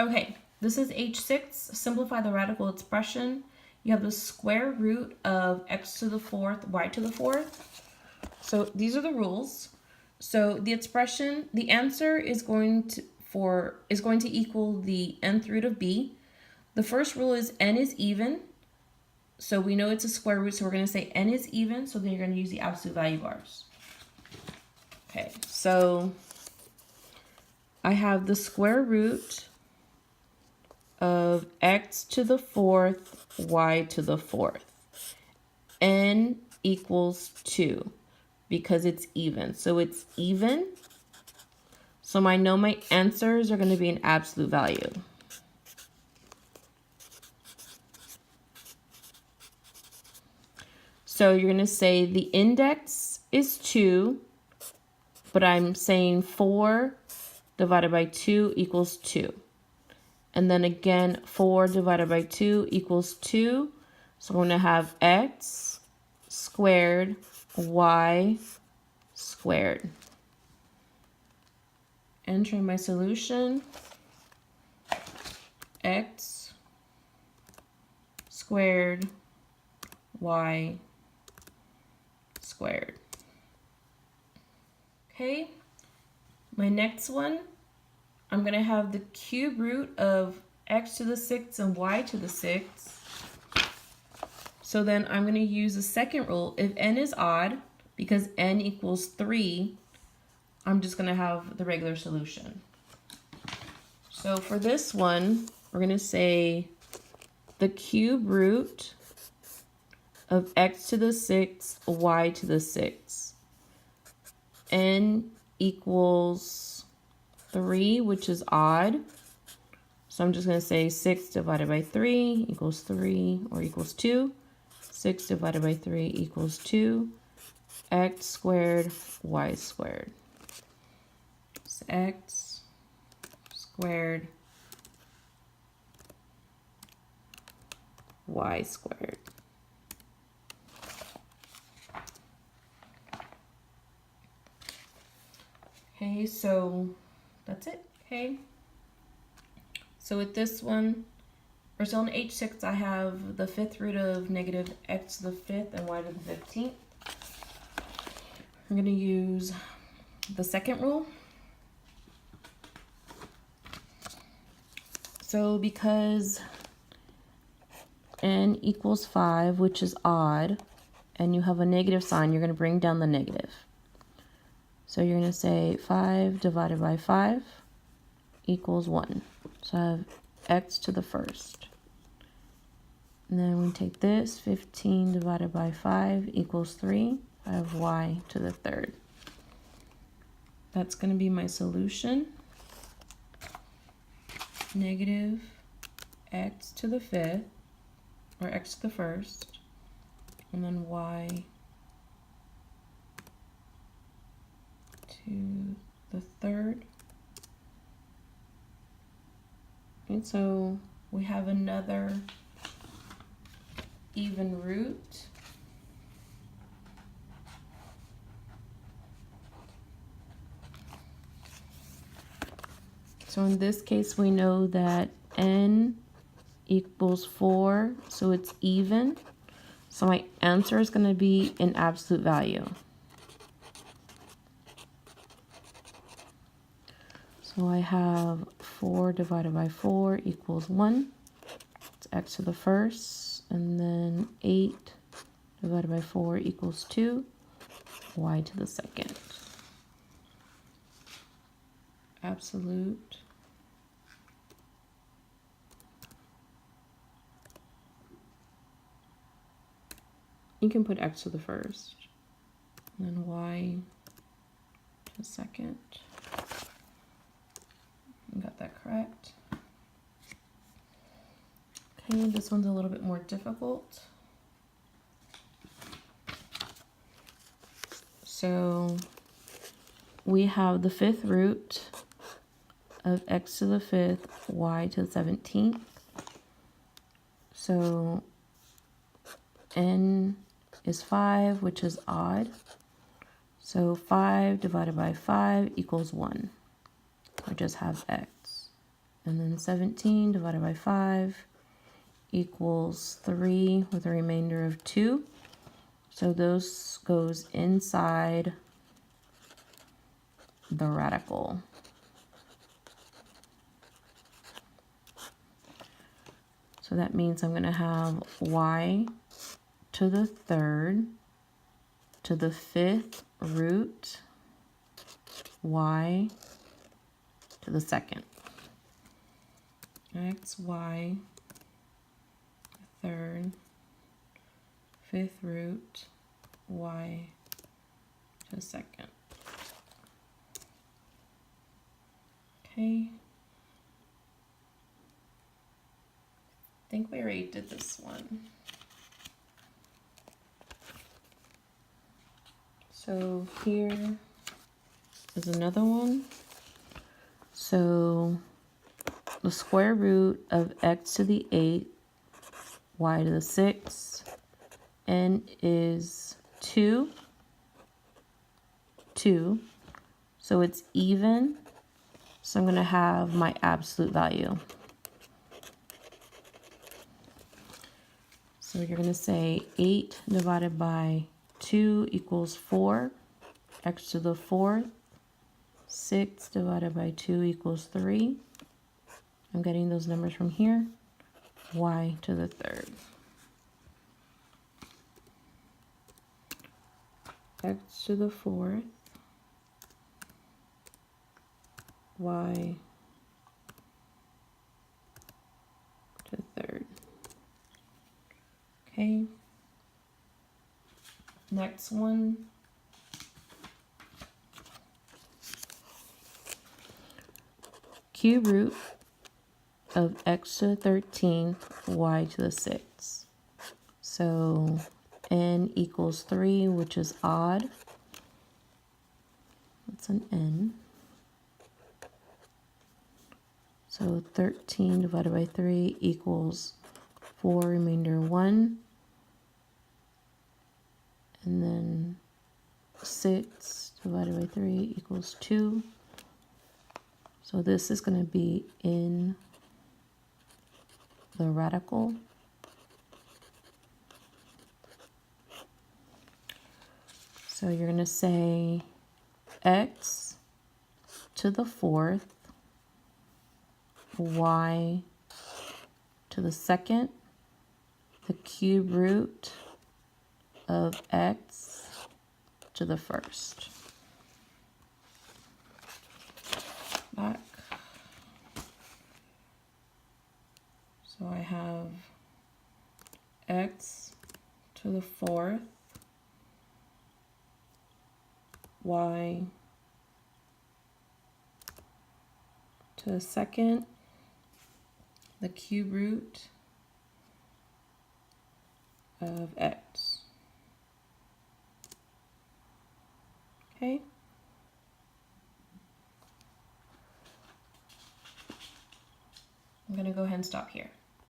Okay, this is H6. Simplify the radical expression. You have the square root of x to the fourth, y to the fourth. So these are the rules. So the expression, the answer is going to equal the nth root of b. The first rule is n is even. So we know it's a square root, so we're going to say n is even. So then you're going to use the absolute value bars. Okay, so I have the square root of x to the fourth, y to the fourth. N equals 2 because it's even. So it's even. So I know my answers are going to be an absolute value. So you're going to say the index is 2, but I'm saying 4 divided by 2 equals 2. And then again, 4 divided by 2 equals 2. So I'm going to have x squared, y squared. Entering my solution, x squared, y squared. Okay, my next one, I'm going to have the cube root of x to the 6th and y to the 6th. So then I'm going to use the second rule. If n is odd, because n equals 3, I'm just going to have the regular solution. So for this one, we're going to say the cube root of x to the 6th, y to the 6th. N equals 3, which is odd. So I'm just going to say 6 divided by 3 equals 3 or equals 2. 6 divided by 3 equals 2. X squared, y squared. So x squared, y squared. Okay, so that's it. Okay. So with this one, or so on H6, I have the fifth root of negative x to the 5th and y to the 15th. I'm going to use the second rule. So because n equals 5, which is odd, and you have a negative sign, you're going to bring down the negative. So you're going to say 5 divided by 5 equals 1. So I have x to the first. And then we take this, 15 divided by 5 equals 3. I have y to the third. That's going to be my solution. Negative x to the 5th, or x to the first, and then y to the third. And so we have another even root. So in this case, we know that n equals 4, so it's even. So my answer is going to be an absolute value. So I have 4 divided by 4 equals 1. It's x to the first. And then 8 divided by 4 equals 2. Y to the second. Absolute. You can put x to the first. And then y to the second. Got that correct. Okay, this one's a little bit more difficult. So we have the fifth root of x to the 5th, y to the 17th. So n is 5, which is odd. So 5 divided by 5 equals 1. I just have x. And then 17 divided by 5 equals 3 with a remainder of 2. So those goes inside the radical. So that means I'm going to have y to the third to the fifth root y to the second. Xy third fifth root y to the second. Okay. I think we already did this one. So here is another one. So the square root of x to the 8th, y to the 6th, n is 2. So it's even. So I'm going to have my absolute value. So you're going to say 8 divided by 2 equals 4, x to the 4th. 6 divided by 2 equals 3. I'm getting those numbers from here. Y to the 3rd. X to the 4th. Y to the 3rd. Okay. Next one. Cube root of x to the 13th, y to the 6th. So n equals 3, which is odd. That's an n. So 13 divided by 3 equals 4, remainder 1. And then 6 divided by 3 equals 2. So this is going to be in the radical. So you're going to say x to the 4th, y to the 2nd, the cube root of x to the 1st. Back. So I have x to the 4th, y to the 2nd, the cube root of x. Okay. I'm going to go ahead and stop here.